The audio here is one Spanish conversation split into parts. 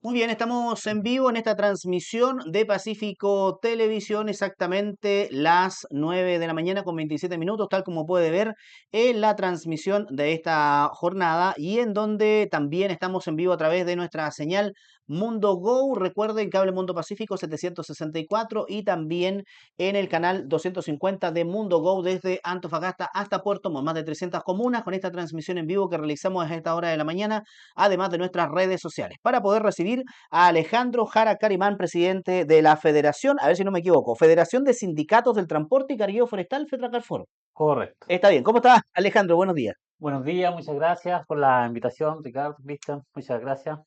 Muy bien, estamos en vivo en esta transmisión de Pacífico Televisión, exactamente las 9 de la mañana con 27 minutos, tal como puede ver en la transmisión de esta jornada y en donde también estamos en vivo a través de nuestra señal Mundo Go. Recuerden Cable Mundo Pacífico 764 y también en el canal 250 de Mundo Go desde Antofagasta hasta Puerto Montt, más de 300 comunas con esta transmisión en vivo que realizamos a esta hora de la mañana, además de nuestras redes sociales, para poder recibir a Alejandro Jara Carimán, presidente de la Federación, a ver si no me equivoco, Federación de Sindicatos del Transporte y Cargueo Forestal, FETRACARFOR. Correcto. Está bien, ¿cómo estás, Alejandro? Buenos días. Buenos días, muchas gracias por la invitación, Ricardo, Cristian, muchas gracias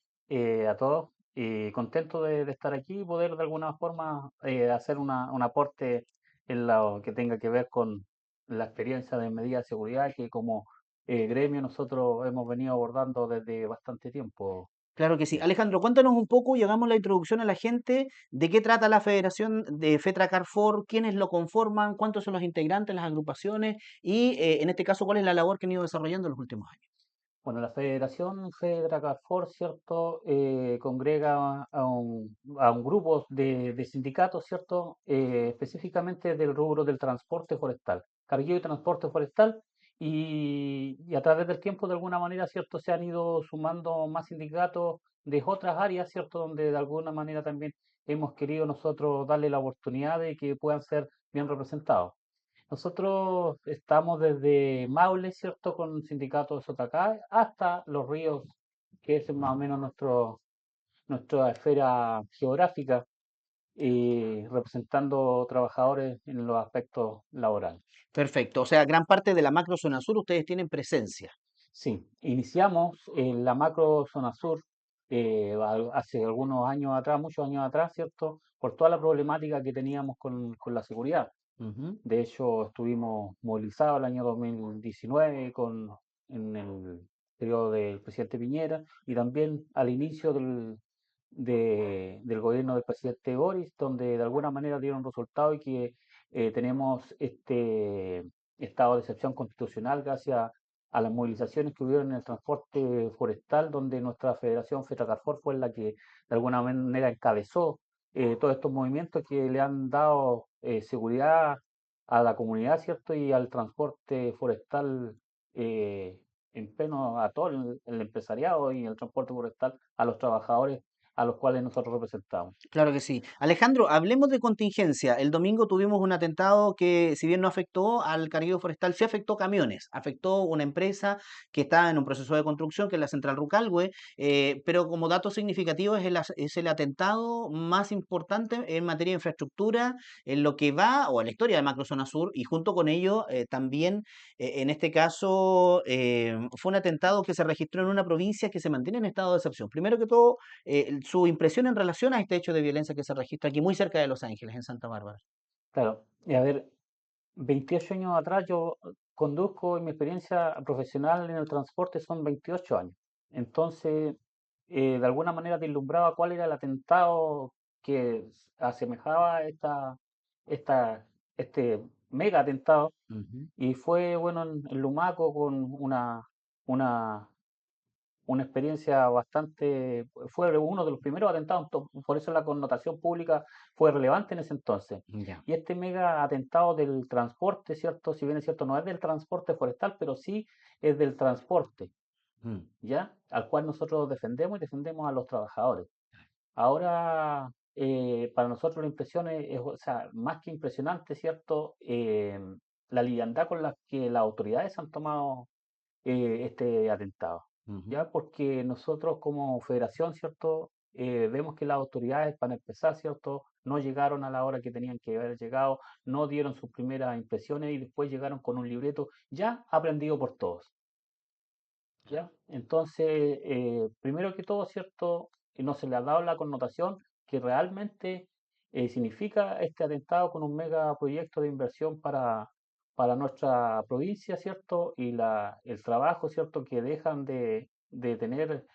a todos. Y contento de estar aquí y poder de alguna forma hacer un aporte en lo que tenga que ver con la experiencia de medidas de seguridad que como gremio nosotros hemos venido abordando desde bastante tiempo. Claro que sí. Cristian. Alejandro, cuéntanos un poco y hagamos la introducción a la gente de qué trata la Federación de FETRACARFOR, quiénes lo conforman, cuántos son los integrantes, las agrupaciones y, en este caso, cuál es la labor que han ido desarrollando en los últimos años. Bueno, la Federación FEDRACARFOR, ¿cierto? Congrega a un grupo de sindicatos, ¿cierto? Específicamente del rubro del transporte forestal, cargueo y transporte forestal, y a través del tiempo, de alguna manera, ¿cierto? Se han ido sumando más sindicatos de otras áreas, ¿cierto? Donde de alguna manera también hemos querido nosotros darle la oportunidad de que puedan ser bien representados. Nosotros estamos desde Maule, ¿cierto? Con el sindicato de Sotacá hasta Los Ríos, que es más o menos nuestra esfera geográfica, representando trabajadores en los aspectos laborales. Perfecto. O sea, gran parte de la macro zona sur ustedes tienen presencia. Sí, iniciamos en la macro zona sur hace algunos años atrás, muchos años atrás, ¿cierto? Por toda la problemática que teníamos con la seguridad. Ujú. De hecho, estuvimos movilizados el año 2019 en el periodo del presidente Piñera y también al inicio del gobierno del presidente Boris, donde de alguna manera dieron resultado y que tenemos este estado de excepción constitucional gracias a las movilizaciones que hubieron en el transporte forestal, donde nuestra federación FETRACARFOR fue la que de alguna manera encabezó todos estos movimientos que le han dado seguridad a la comunidad, ¿cierto? Y al transporte forestal eh, en pleno, a todo el empresariado y el transporte forestal, a los trabajadores a los cuales nosotros representamos. Claro que sí. Alejandro, hablemos de contingencia. El domingo tuvimos un atentado que, si bien no afectó al carguero forestal, sí afectó camiones, afectó una empresa que está en un proceso de construcción, que es la Central Rucalhue, pero como dato significativo es el atentado más importante en materia de infraestructura en lo que va, o en la historia de Macrozona Sur, y junto con ello también, en este caso, fue un atentado que se registró en una provincia que se mantiene en estado de excepción. Primero que todo, su impresión en relación a este hecho de violencia que se registra aquí muy cerca de Los Ángeles, en Santa Bárbara. Claro, y a ver, 28 años atrás yo conduzco y mi experiencia profesional en el transporte son 28 años. Entonces, de alguna manera deslumbraba cuál era el atentado que asemejaba a esta, este mega atentado. Ujú. Y fue, bueno, en Lumaco con una, una experiencia bastante, fue uno de los primeros atentados, por eso la connotación pública fue relevante en ese entonces. Ya. Y este mega atentado del transporte, ¿cierto? Si bien es cierto, no es del transporte forestal, pero sí es del transporte, Mm. ¿ya? Al cual nosotros defendemos y defendemos a los trabajadores. Ahora, para nosotros la impresión o sea, más que impresionante, ¿cierto? La liviandad con la que las autoridades han tomado este atentado, Ujú. ¿ya? Porque nosotros como federación, ¿cierto? Vemos que las autoridades, para empezar, ¿cierto? No llegaron a la hora que tenían que haber llegado, no dieron sus primeras impresiones y después llegaron con un libreto ya aprendido por todos, ¿ya? Entonces, primero que todo, ¿cierto? No se le ha dado la connotación que realmente significa este atentado con un megaproyecto de inversión para nuestra provincia, ¿cierto? Y el trabajo, ¿cierto? Que dejan de tener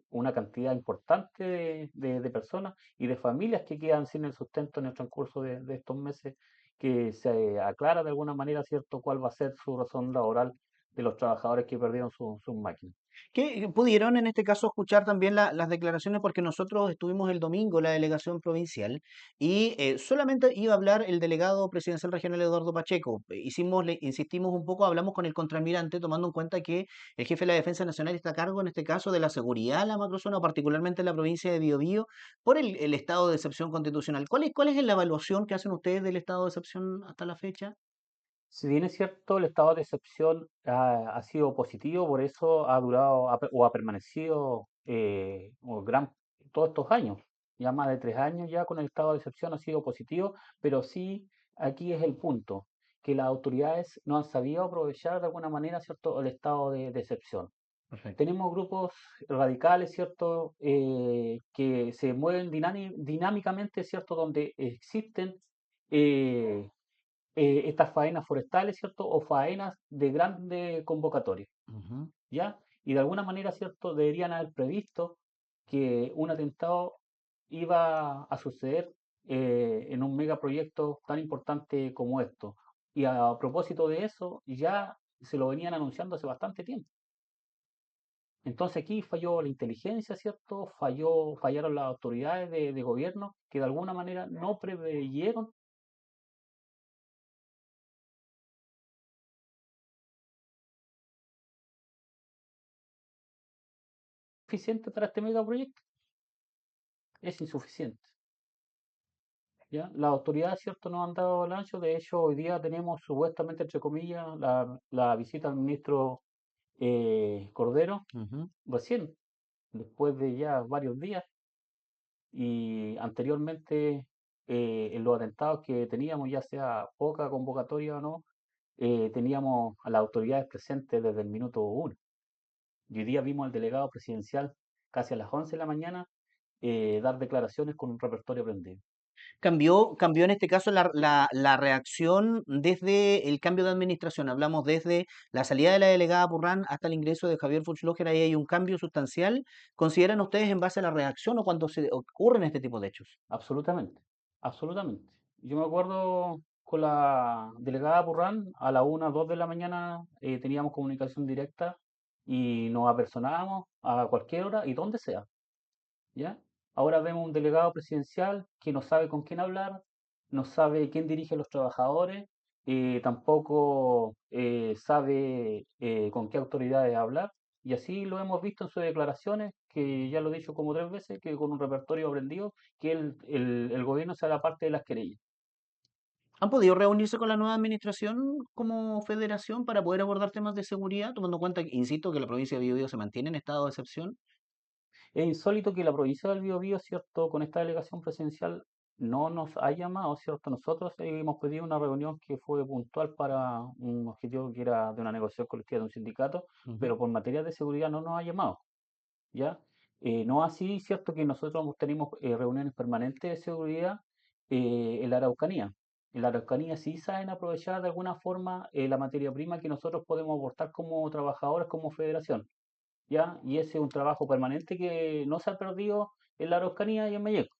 una cantidad importante de personas y de familias que quedan sin el sustento en el transcurso de estos meses, que se aclara de alguna manera, ¿cierto? Cuál va a ser su razón laboral de los trabajadores que perdieron sus máquinas. Que pudieron en este caso escuchar también las declaraciones porque nosotros estuvimos el domingo, la delegación provincial, y solamente iba a hablar el delegado presidencial regional Eduardo Pacheco. Hicimos, le insistimos un poco, hablamos con el contraalmirante, tomando en cuenta que el jefe de la Defensa Nacional está a cargo en este caso de la seguridad en la macrozona, particularmente en la provincia de Biobío, por el estado de excepción constitucional. ¿Cuál es la evaluación que hacen ustedes del estado de excepción hasta la fecha? Si bien es cierto, el estado de excepción ha sido positivo, por eso ha durado o ha permanecido todos estos años, ya más de 3 años ya con el estado de excepción ha sido positivo, pero sí aquí es el punto, que las autoridades no han sabido aprovechar de alguna manera, ¿cierto?, el estado de excepción. Perfecto. Tenemos grupos radicales, ¿cierto?, que se mueven dinámicamente, ¿cierto?, donde existen eh, estas faenas forestales, ¿cierto? O faenas de grande convocatoria, Ujú. ¿ya? Y de alguna manera, ¿cierto? Deberían haber previsto que un atentado iba a suceder en un megaproyecto tan importante como esto. Y a propósito de eso, ya se lo venían anunciando hace bastante tiempo. Entonces aquí falló la inteligencia, ¿cierto? Fallaron las autoridades de gobierno que de alguna manera no preveyeron suficiente para este megaproyecto. Es insuficiente. ¿Ya? Las autoridades, ¿cierto?, no han dado el ancho. De hecho, hoy día tenemos supuestamente, entre comillas, la visita al ministro Cordero, Ujú. recién, después de ya varios días, y anteriormente en los atentados que teníamos, ya sea poca convocatoria o no, teníamos a las autoridades presentes desde el minuto uno. Y hoy día vimos al delegado presidencial casi a las 11 de la mañana dar declaraciones con un repertorio prendido. Cambió en este caso la reacción desde el cambio de administración. Hablamos desde la salida de la delegada Purrán hasta el ingreso de Javier Fuchsloger. Ahí hay un cambio sustancial. ¿Consideran ustedes en base a la reacción o cuando se ocurren este tipo de hechos? Absolutamente, absolutamente. Yo me acuerdo con la delegada Burrán, a la 2 de la mañana teníamos comunicación directa y nos apersonábamos a cualquier hora y donde sea, ¿ya? Ahora vemos un delegado presidencial que no sabe con quién hablar, no sabe quién dirige a los trabajadores, tampoco sabe con qué autoridades hablar, y así lo hemos visto en sus declaraciones, que ya lo he dicho como 3 veces, que con un repertorio aprendido, que el gobierno sea la parte de las querellas. ¿Han podido reunirse con la nueva administración como federación para poder abordar temas de seguridad, tomando en cuenta, insisto, que la provincia de Biobío se mantiene en estado de excepción? Es insólito que la provincia del Biobío, ¿cierto?, con esta delegación presidencial no nos ha llamado, ¿cierto? Nosotros hemos pedido una reunión que fue puntual para un objetivo que era de una negociación colectiva de un sindicato, Ujú. pero por materia de seguridad no nos ha llamado, ¿ya? No así, ¿cierto?, que nosotros tenemos reuniones permanentes de seguridad en la Araucanía. En la Araucanía sí saben aprovechar de alguna forma la materia prima que nosotros podemos aportar como trabajadores, como federación. ¿Ya? Y ese es un trabajo permanente que no se ha perdido en la Araucanía y en Melleco.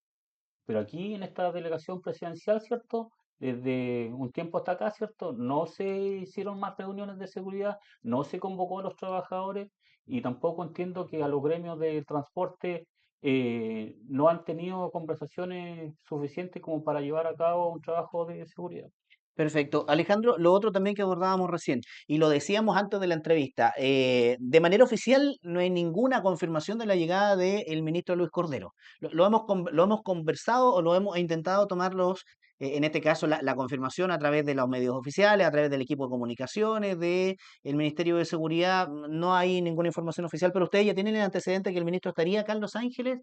Pero aquí en esta delegación presidencial, ¿cierto? Desde un tiempo hasta acá, ¿cierto? No se hicieron más reuniones de seguridad, no se convocó a los trabajadores y tampoco entiendo que a los gremios del transporte no han tenido conversaciones suficientes como para llevar a cabo un trabajo de seguridad. Perfecto. Alejandro, lo otro también que abordábamos recién, y lo decíamos antes de la entrevista, de manera oficial no hay ninguna confirmación de la llegada del ministro Luis Cordero. Lo hemos conversado o lo hemos intentado tomarlos, en este caso la confirmación a través de los medios oficiales, a través del equipo de comunicaciones, del Ministerio de Seguridad. No hay ninguna información oficial, pero ustedes ya tienen el antecedente que el ministro estaría acá en Los Ángeles,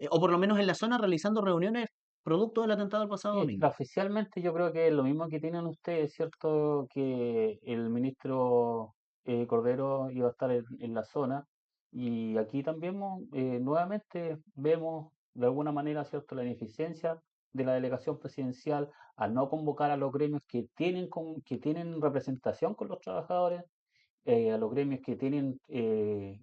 o por lo menos en la zona, realizando reuniones producto del atentado del pasado Sí, domingo. extraoficialmente yo creo que es lo mismo que tienen ustedes, ¿cierto? Que el ministro Cordero iba a estar en la zona y aquí también nuevamente vemos de alguna manera, ¿cierto?, la ineficiencia de la delegación presidencial al no convocar a los gremios que tienen representación con los trabajadores, a los gremios que tienen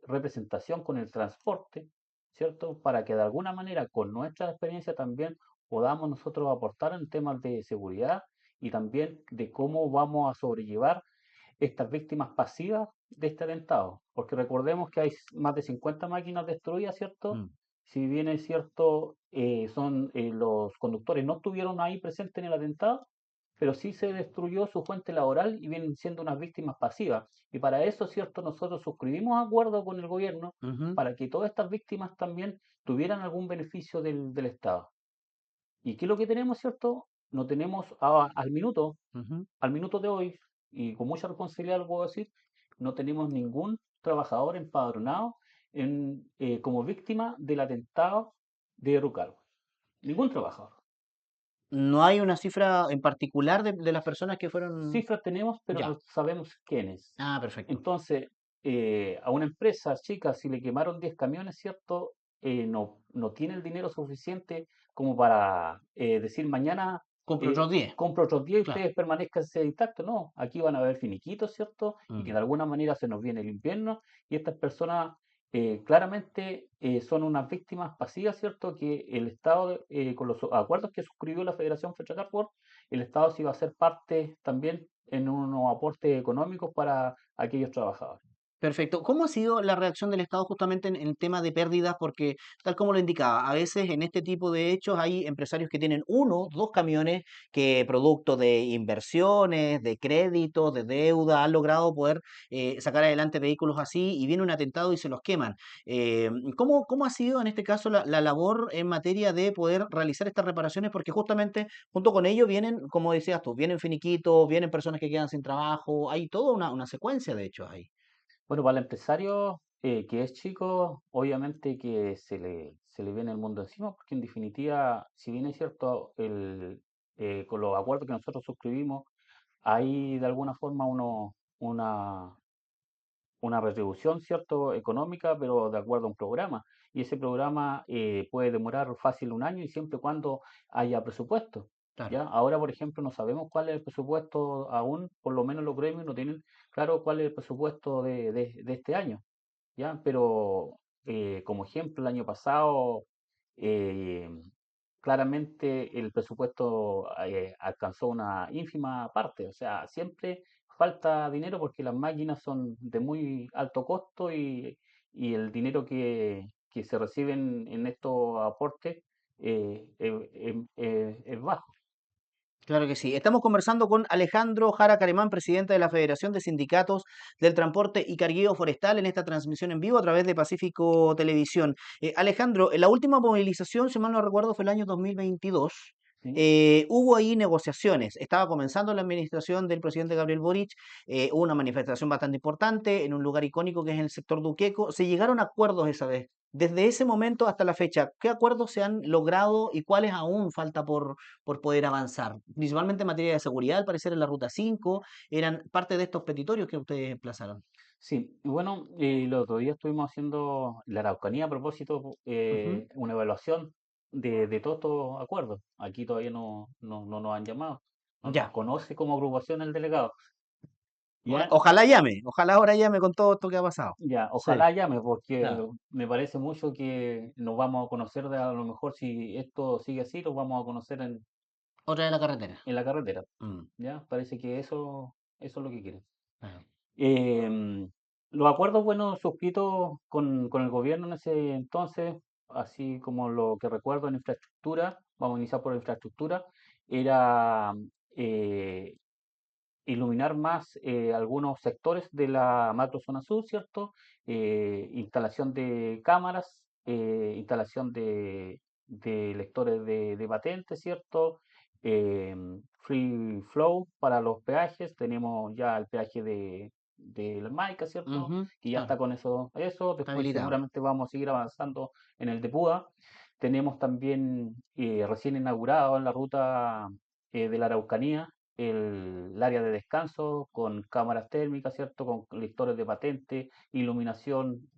representación con el transporte, ¿cierto? Para que de alguna manera con nuestra experiencia también podamos nosotros aportar en temas de seguridad y también de cómo vamos a sobrellevar. estas víctimas pasivas de este atentado, porque recordemos que hay más de 50 máquinas destruidas, ¿cierto? Mm. Si bien es cierto, los conductores no estuvieron ahí presentes en el atentado, pero sí se destruyó su fuente laboral y vienen siendo unas víctimas pasivas. Y para eso, ¿cierto? Nosotros suscribimos acuerdo con el gobierno Ujú, para que todas estas víctimas también tuvieran algún beneficio del Estado. ¿Y qué es lo que tenemos, cierto? No tenemos ujú. al minuto de hoy, y con mucha responsabilidad lo puedo decir, no tenemos ningún trabajador empadronado como víctima del atentado de Rucal. Ningún trabajador. No hay una cifra en particular de las personas que fueron. Cifras tenemos, pero Ya. no sabemos quiénes. Ah, perfecto. Entonces, a una empresa chica, si le quemaron 10 camiones, ¿cierto? No tiene el dinero suficiente como para decir mañana Compro otros 10. compro otros 10 y Claro. ustedes permanezcan intactos. No, aquí van a haber finiquitos, ¿cierto? Y que Mm. de alguna manera se nos viene el invierno y estas personas claramente son unas víctimas pasivas, ¿cierto? Que el Estado, con los acuerdos que suscribió la Federación Federal el Estado sí va a ser parte también en unos aportes económicos para aquellos trabajadores. Perfecto. ¿Cómo ha sido la reacción del Estado justamente en el tema de pérdidas? Porque, tal como lo indicaba, a veces en este tipo de hechos hay empresarios que tienen uno, dos camiones que producto de inversiones, de créditos, de deuda, han logrado poder sacar adelante vehículos así y viene un atentado y se los queman. ¿Cómo ha sido en este caso la labor en materia de poder realizar estas reparaciones? Porque justamente junto con ello vienen, como decías tú, vienen finiquitos, vienen personas que quedan sin trabajo, hay toda una secuencia de hechos ahí. Bueno, para el empresario que es chico, obviamente que se le viene el mundo encima, porque en definitiva, si bien es cierto, con los acuerdos que nosotros suscribimos, hay de alguna forma una retribución, ¿cierto?, económica, pero de acuerdo a un programa. Y ese programa puede demorar fácil un año y siempre y cuando haya presupuesto. Claro. ¿Ya? Ahora, por ejemplo, no sabemos cuál es el presupuesto aún, por lo menos los gremios no tienen claro cuál es el presupuesto de este año. ¿Ya? Pero como ejemplo, el año pasado eh, claramente el presupuesto alcanzó una ínfima parte, o sea, siempre falta dinero porque las máquinas son de muy alto costo y el dinero que se reciben en estos aportes es bajo. Claro que sí. Estamos conversando con Alejandro Jara Caremán, presidente de la Federación de Sindicatos del Transporte y Cargueo Forestal, en esta transmisión en vivo a través de Pacífico Televisión. Alejandro, en la última movilización, si mal no recuerdo, fue el año 2022. ¿Sí? Hubo ahí negociaciones. Estaba comenzando la administración del presidente Gabriel Boric. Hubo una manifestación bastante importante en un lugar icónico que es el sector Duqueco. Se llegaron a acuerdos esa vez. Desde ese momento hasta la fecha, ¿qué acuerdos se han logrado y cuáles aún falta por poder avanzar? Principalmente en materia de seguridad, al parecer en la Ruta 5, eran parte de estos petitorios que ustedes emplazaron. Sí, y bueno, el otro día estuvimos haciendo la Araucanía a propósito, Ujú. una evaluación de todos estos acuerdos. Aquí todavía no nos han llamado, no nos Ya. conoce como agrupación el delegado. ¿Ya? Ojalá llame, ojalá ahora llame con todo esto que ha pasado. Ya, Sí, ojalá llame, porque claro. me parece mucho que nos vamos a conocer, a lo mejor si esto sigue así, nos vamos a conocer Otra de la carretera. en la carretera. Mm, ¿Ya? Parece que eso es lo que quieren. claro. Em, los acuerdos, bueno, suscritos con el gobierno en ese entonces, así como lo que recuerdo en infraestructura, vamos a iniciar por infraestructura, era eh, iluminar más algunos sectores de la macrozona sur, ¿cierto? Instalación de cámaras, instalación de lectores de patentes, ¿cierto? Free flow para los peajes, tenemos ya el peaje de la Maica, ¿cierto? Ujú, Que ya está claro, con eso, está después habilitado. seguramente vamos a seguir avanzando en el de Púa. Tenemos también recién inaugurado en la ruta de la Araucanía el área de descanso con cámaras térmicas, ¿cierto? Con lectores de patente, iluminación,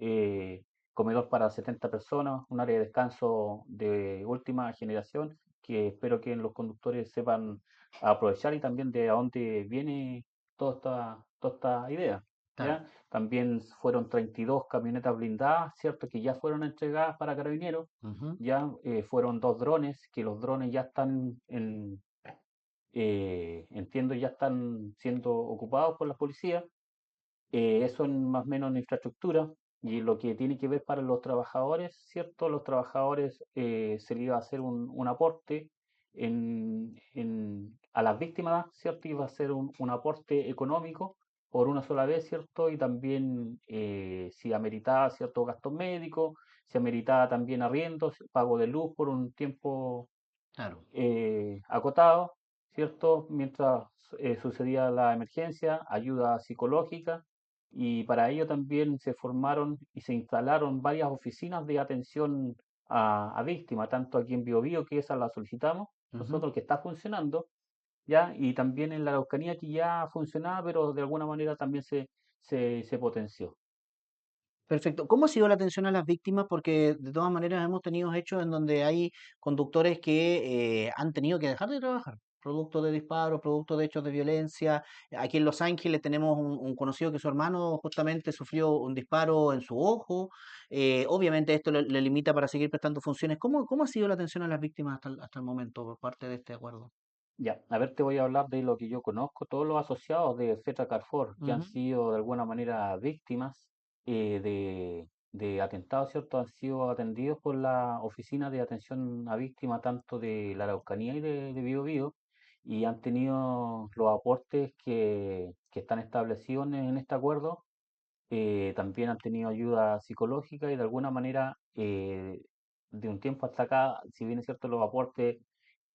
comedor para 70 personas, un área de descanso de última generación que espero que los conductores sepan aprovechar y también de a dónde viene toda esta idea. Claro. ¿Ya? También fueron 32 camionetas blindadas, ¿cierto? Que ya fueron entregadas para carabineros. Ujú, Ya fueron dos drones, que los drones ya están entiendo ya están siendo ocupados por la policía. Eso en más o menos en infraestructura. Y lo que tiene que ver para los trabajadores, ¿cierto? Los trabajadores se le iba a hacer un aporte a las víctimas, ¿cierto? Iba a ser un aporte económico por una sola vez, ¿cierto? Y también si ameritaba ciertos gastos médicos, si ameritaba también arriendos, pago de luz por un tiempo Claro. acotado, ¿cierto? Mientras sucedía la emergencia, ayuda psicológica, y para ello también se formaron y se instalaron varias oficinas de atención a víctimas, tanto aquí en Biobío, que esa la solicitamos, Ujú. nosotros que está funcionando, ¿ya? Y también en la Araucanía que ya funcionaba, pero de alguna manera también se potenció. Perfecto. ¿Cómo ha sido la atención a las víctimas? Porque de todas maneras hemos tenido hechos en donde hay conductores que han tenido que dejar de trabajar, producto de disparos, producto de hechos de violencia. Aquí en Los Ángeles tenemos un conocido que su hermano justamente sufrió un disparo en su ojo. Obviamente esto le limita para seguir prestando funciones. ¿Cómo ha sido la atención a las víctimas hasta el momento por parte de este acuerdo? Ya, a ver, te voy a hablar de lo que yo conozco, todos los asociados de Fetra Carrefour que han Ujú. sido de alguna manera víctimas de atentados, ¿cierto? Han sido atendidos por la Oficina de Atención a Víctimas tanto de la Araucanía y de Biobío, y han tenido los aportes que están establecidos en este acuerdo. También han tenido ayuda psicológica y de alguna manera de un tiempo hasta acá, si bien es cierto los aportes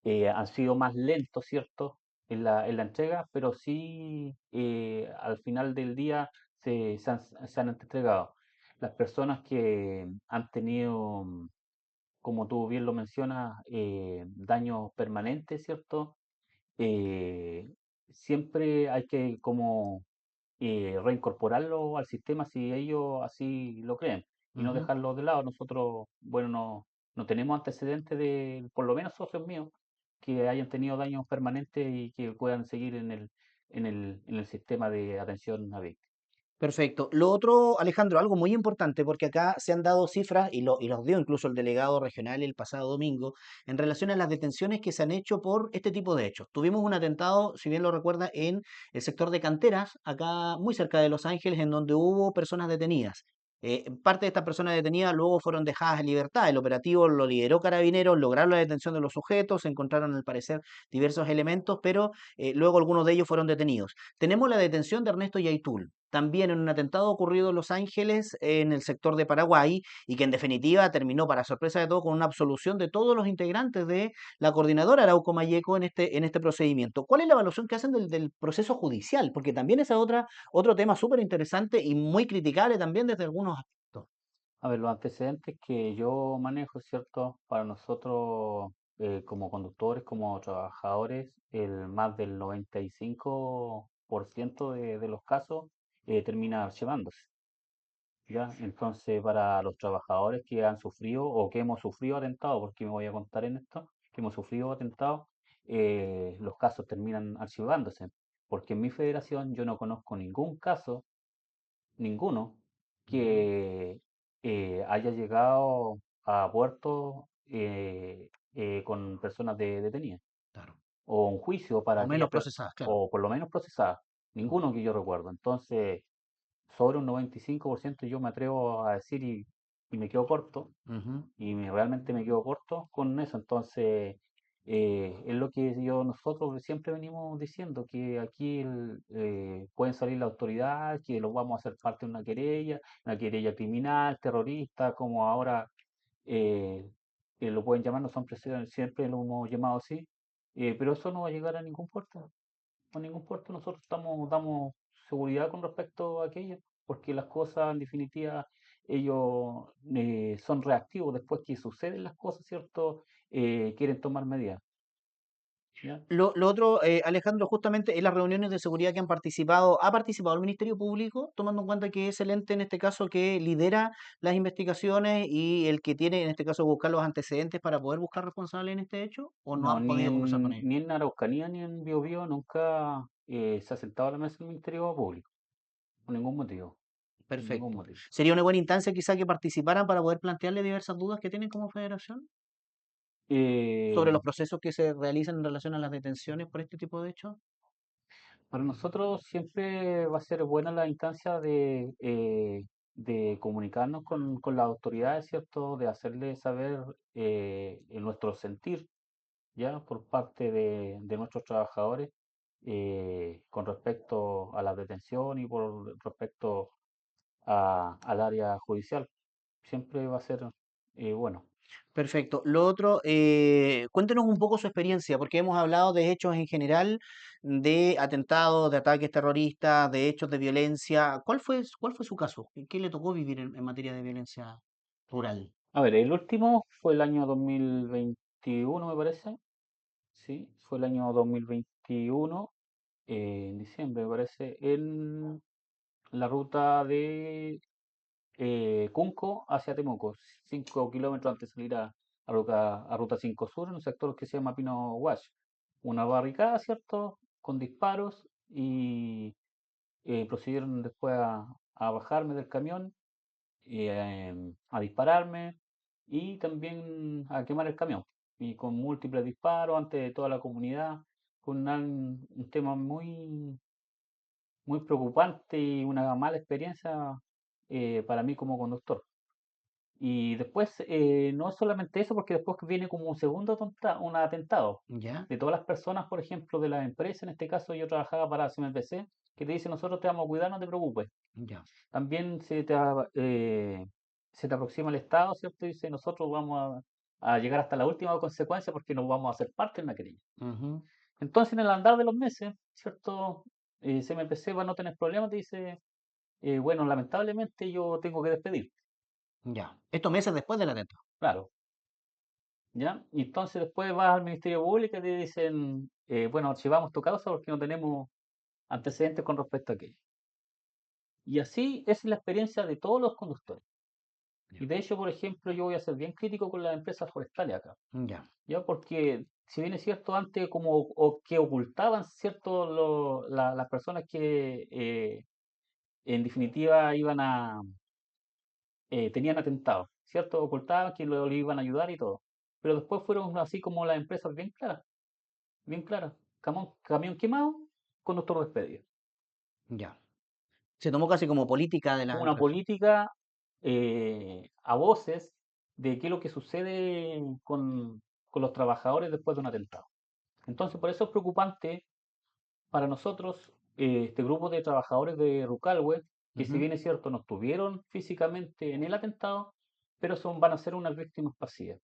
han sido más lentos, ¿cierto? En la entrega, pero sí al final del día se han entregado. Las personas que han tenido, como tú bien lo mencionas, daños permanentes, ¿cierto? Eh, Siempre hay que como reincorporarlo al sistema si ellos así lo creen y no Ujú. dejarlo de lado. Nosotros, bueno, no tenemos antecedentes de, por lo menos socios míos, que hayan tenido daños permanentes y que puedan seguir en el sistema de atención a víctimas. Perfecto. Lo otro, Alejandro, algo muy importante, porque acá se han dado cifras y los dio incluso el delegado regional el pasado domingo, en relación a las detenciones que se han hecho por este tipo de hechos. Tuvimos un atentado, si bien lo recuerda, en el sector de Canteras, acá muy cerca de Los Ángeles, en donde hubo personas detenidas. Parte de estas personas detenidas luego fueron dejadas en libertad. El operativo lo lideró Carabineros, lograron la detención de los sujetos, se encontraron al parecer diversos elementos, pero luego algunos de ellos fueron detenidos. Tenemos la detención de Ernesto Yaitul, también en un atentado ocurrido en Los Ángeles, en el sector de Paraguay, y que en definitiva terminó, para sorpresa de todos, con una absolución de todos los integrantes de la coordinadora Arauco Mayeco en este procedimiento. ¿Cuál es la evaluación que hacen del proceso judicial? Porque también es otro tema súper interesante y muy criticable también desde algunos aspectos. A ver, los antecedentes que yo manejo, ¿cierto? Para nosotros, como conductores, como trabajadores, el más del 95% de los casos termina archivándose. ¿Ya? Entonces, para los trabajadores que han sufrido o que hemos sufrido atentados, porque me voy a contar en esto, que hemos sufrido atentados, los casos terminan archivándose, porque en mi federación yo no conozco ningún caso, ninguno, Ujú. que haya llegado a puerto con personas detenidas, Claro. o un juicio para O menos aquellas personas, procesadas, claro. o por lo menos procesadas, Ujú. ninguno que yo recuerdo. Entonces, sobre un 95% yo me atrevo a decir y me quedo corto, Ujú. y realmente me quedo corto con eso. Entonces, es lo que nosotros siempre venimos diciendo, que aquí pueden salir la autoridad, que los vamos a hacer parte de una querella criminal, terrorista, como ahora eh, lo pueden llamar, no son presiones, siempre lo hemos llamado así, pero eso no va a llegar a ningún puerto. Nosotros damos seguridad con respecto a aquello, porque las cosas, en definitiva, ellos son reactivos después que suceden las cosas, ¿cierto? Quieren tomar medidas, ¿ya? Lo otro, Alejandro, justamente en las reuniones de seguridad que han participado, ¿ha participado el Ministerio Público, tomando en cuenta que es el ente en este caso que lidera las investigaciones y el que tiene en este caso buscar los antecedentes para poder buscar responsables en este hecho? ¿O no No, han ni podido conversar con en, ellos? ni en Araucanía ni en Biobío nunca se ha sentado a la mesa del Ministerio Público, por ningún motivo, por ningún Perfecto. motivo. ¿Sería una buena instancia quizá que participaran para poder plantearle diversas dudas que tienen como federación? sobre Eh, los procesos que se realizan en relación a las detenciones por este tipo de hechos? para nosotros siempre va a ser buena la instancia de comunicarnos con las autoridades, ¿cierto? De hacerles saber nuestro sentir, ¿ya? Por parte de nuestros trabajadores con respecto a la detención y por respecto al área judicial. Siempre va a ser bueno. Perfecto. Lo otro, cuéntenos un poco su experiencia, porque hemos hablado de hechos en general, de atentados, de ataques terroristas, de hechos de violencia. Cuál fue su caso? ¿Qué le tocó vivir en materia de violencia rural? A ver, el último fue el año 2021, me parece. Sí, fue el año 2021, en diciembre, me parece, en la ruta de Cunco hacia Temuco, 5 kilómetros antes de salir a ruta 5 Sur, en un sector que se llama Pino Wash. Una barricada, ¿cierto? Con disparos y procedieron después a bajarme del camión y a dispararme y también a quemar el camión. Y con múltiples disparos ante toda la comunidad, fue un tema muy preocupante y una mala experiencia para mí como conductor. Y después, no solamente eso, porque después viene como un segundo un atentado ¿Ya? de todas las personas, por ejemplo, de la empresa, en este caso yo trabajaba para CMPC, que te dice nosotros te vamos a cuidar, no te preocupes. Ya. También se te aproxima el Estado, ¿cierto? Y dice nosotros vamos a llegar hasta la última consecuencia porque nos vamos a hacer parte en la querella. Ujú. Entonces, en el andar de los meses, ¿cierto? CMPC va a no tener problemas, te dice, bueno, lamentablemente yo tengo que despedir, Ya. Estos meses después del atentado. claro. ¿Ya? Y entonces después vas al Ministerio Público y te dicen, bueno, archivamos tu causa porque no tenemos antecedentes con respecto a aquello. Y así es la experiencia de todos los conductores. Ya. Y de hecho, por ejemplo, yo voy a ser bien crítico con las empresas forestales acá, Ya. ¿ya? Porque si bien es cierto, antes como o que ocultaban, ¿cierto? Las personas que en definitiva tenían atentados, ¿cierto? Ocultaban que le iban a ayudar y todo. Pero después fueron así como las empresas bien claras. Bien clara. Camión quemado, conductor despedido. Ya. Se tomó casi como política de las Una empresas. política a voces de qué es lo que sucede con los trabajadores después de un atentado. Entonces, por eso es preocupante para nosotros este grupo de trabajadores de Rucalwe, que si Ujú. bien es cierto, no estuvieron físicamente en el atentado, pero van a ser unas víctimas pasivas.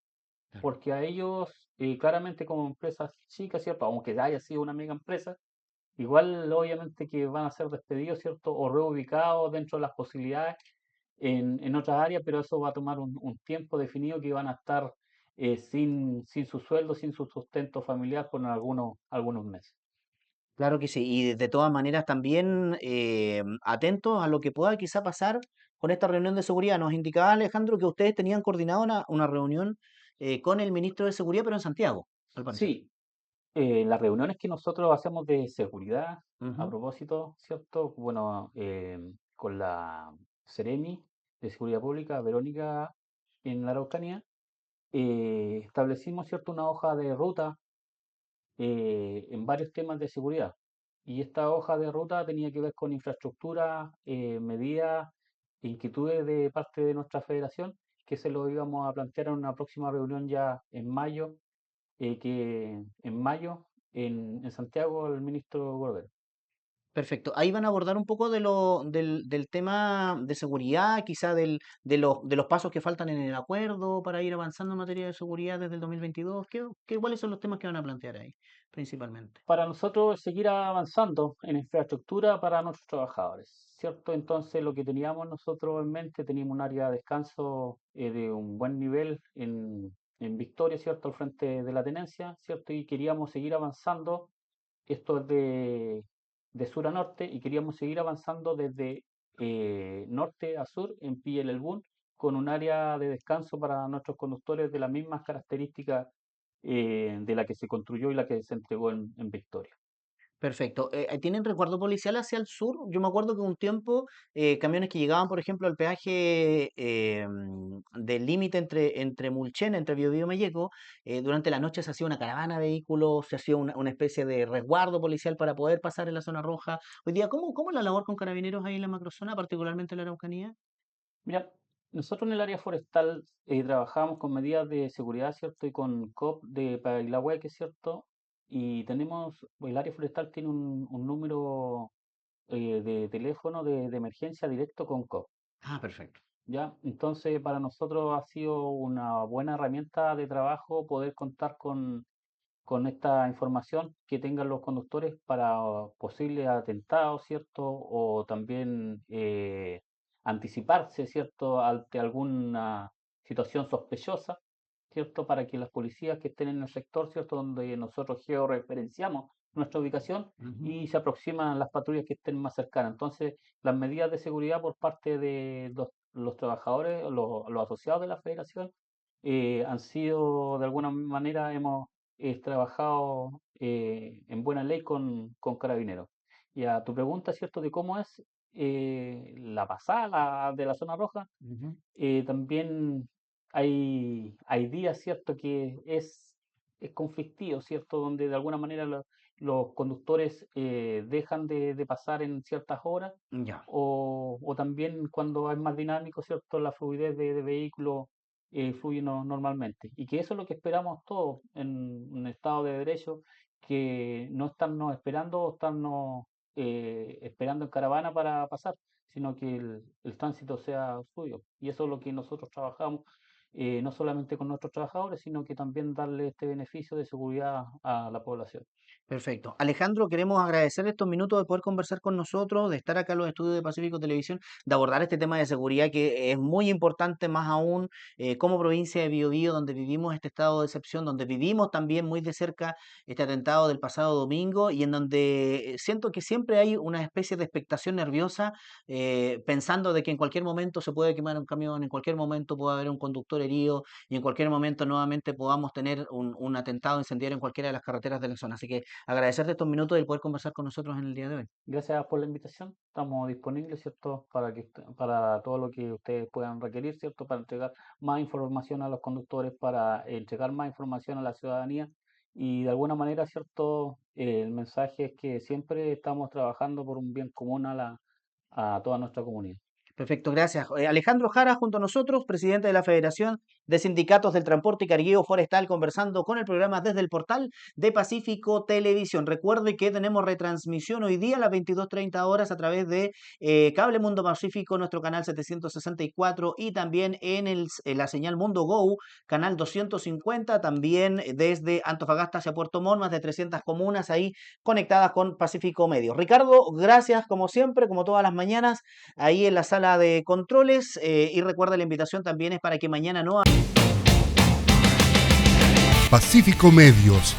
Claro. Porque a ellos, claramente como empresas chicas, ¿cierto? Aunque haya sido una mega empresa, igual, obviamente, que van a ser despedidos, ¿cierto? O reubicados dentro de las posibilidades en otras áreas, pero eso va a tomar un tiempo definido que van a estar sin su sueldo, sin su sustento familiar por algunos meses. Claro que sí, y de todas maneras también atentos a lo que pueda quizá pasar con esta reunión de seguridad. Nos indicaba Alejandro que ustedes tenían coordinado una reunión con el ministro de Seguridad, pero en Santiago, al parecer. Sí, las reuniones que nosotros hacemos de seguridad, a Ujú. propósito, ¿cierto? Bueno, con la Seremi de Seguridad Pública, Verónica, en la Araucanía, establecimos, ¿cierto? Una hoja de ruta en varios temas de seguridad. Y esta hoja de ruta tenía que ver con infraestructura, medidas, inquietudes de parte de nuestra federación, que se lo íbamos a plantear en una próxima reunión ya en mayo, que en mayo en Santiago el ministro Gorbea. Perfecto. Ahí van a abordar un poco del tema de seguridad, quizá de los pasos que faltan en el acuerdo para ir avanzando en materia de seguridad desde el 2022. ¿Cuáles son los temas que van a plantear ahí, principalmente? Para nosotros seguir avanzando en infraestructura para nuestros trabajadores, ¿cierto? Entonces lo que teníamos nosotros en mente, teníamos un área de descanso de un buen nivel en Victoria, ¿cierto? Al frente de la tenencia, ¿cierto? Y queríamos seguir avanzando, esto es de sur a norte, y queríamos seguir avanzando desde norte a sur en Pilla El Elbún, con un área de descanso para nuestros conductores de las mismas características de la que se construyó y la que se entregó en Victoria. Perfecto. ¿Tienen resguardo policial hacia el sur? Yo me acuerdo que un tiempo camiones que llegaban, por ejemplo, al peaje del límite entre Mulchen, entre Biobío y Melleco, durante la noche se hacía una caravana de vehículos, se hacía una especie de resguardo policial para poder pasar en la zona roja. Hoy día, ¿cómo es la labor con carabineros ahí en la macrozona, particularmente en la Araucanía? Mira, nosotros en el área forestal trabajamos con medidas de seguridad, ¿cierto? Y con COP de Pailahueque, ¿cierto? Y tenemos, el área forestal tiene un número de teléfono de emergencia directo con COP, Ah, perfecto. ¿ya? Entonces, para nosotros ha sido una buena herramienta de trabajo poder contar con esta información que tengan los conductores para posibles atentados, ¿cierto? O también anticiparse, ¿cierto? Ante alguna situación sospechosa, ¿cierto? Para que las policías que estén en el sector, ¿cierto? Donde nosotros georreferenciamos nuestra ubicación Ujú. y se aproximan las patrullas que estén más cercanas. Entonces, las medidas de seguridad por parte de los trabajadores, los asociados de la federación, han sido, de alguna manera, hemos trabajado en buena ley con Carabineros. Y a tu pregunta, ¿cierto?, de cómo es la pasada de la zona roja, Ujú. también hay días, ¿cierto?, que es conflictivo, ¿cierto?, donde de alguna manera los conductores dejan de pasar en ciertas horas, Ya. o también cuando es más dinámico, ¿cierto?, la fluidez de vehículos fluye normalmente. Y que eso es lo que esperamos todos en un Estado de Derecho, que no estarnos esperando o estarnos esperando en caravana para pasar, sino que el tránsito sea fluido. Y eso es lo que nosotros trabajamos, no solamente con nuestros trabajadores, sino que también darle este beneficio de seguridad a la población. Perfecto. Alejandro, queremos agradecer estos minutos de poder conversar con nosotros, de estar acá en los estudios de Pacífico Televisión, de abordar este tema de seguridad que es muy importante, más aún como provincia de Biobío, donde vivimos este estado de excepción, donde vivimos también muy de cerca este atentado del pasado domingo y en donde siento que siempre hay una especie de expectación nerviosa, pensando de que en cualquier momento se puede quemar un camión, en cualquier momento puede haber un conductor herido y en cualquier momento nuevamente podamos tener un atentado incendiario en cualquiera de las carreteras de la zona. Así que agradecerte estos minutos y el poder conversar con nosotros en el día de hoy. Gracias por la invitación. Estamos disponibles, ¿cierto? Para todo lo que ustedes puedan requerir, ¿cierto? Para entregar más información a los conductores, para entregar más información a la ciudadanía. Y de alguna manera, ¿cierto? El mensaje es que siempre estamos trabajando por un bien común a toda nuestra comunidad. Perfecto, gracias. Alejandro Jara junto a nosotros, presidente de la Federación de Sindicatos del Transporte y Cargueo Forestal, conversando con el programa desde el portal de Pacífico Televisión. Recuerde que tenemos retransmisión hoy día a las 22:30 horas a través de Cable Mundo Pacífico, nuestro canal 764 y también en la señal Mundo Go, canal 250, también desde Antofagasta hacia Puerto Montt, más de 300 comunas ahí conectadas con Pacífico Medios. Ricardo, gracias como siempre, como todas las mañanas ahí en la sala de controles. Y recuerda, la invitación también es para que mañana no... Pacífico Medios